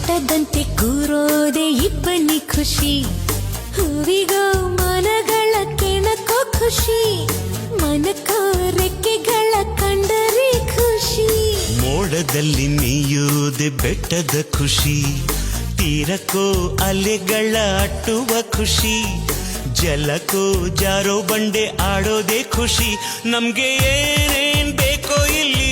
ಬೆಟ್ಟದಂತೆ ಕೂರೋದೆ ಇಬ್ಬನಿ ಖುಷಿ, ಹೂವಿಗೋ ಮನಗಳ ಕೆಣಕೋ ಖುಷಿ, ಮನಕೋ ರೆಕ್ಕೆಗಳ ಕಂಡರೆ ಖುಷಿ. ಮೋಡದಲ್ಲಿ ನೀಯೋದೆ ಬೆಟ್ಟದ ಖುಷಿ, ತೀರಕ್ಕೋ ಅಲೆಗಳ ಅಟ್ಟುವ ಖುಷಿ, ಜಲಕ್ಕೋ ಜಾರೋ ಬಂಡೆ ಆಡೋದೇ ಖುಷಿ. ನಮ್ಗೆ ಏನೇನ್ ಬೇಕೋ ಇಲ್ಲಿ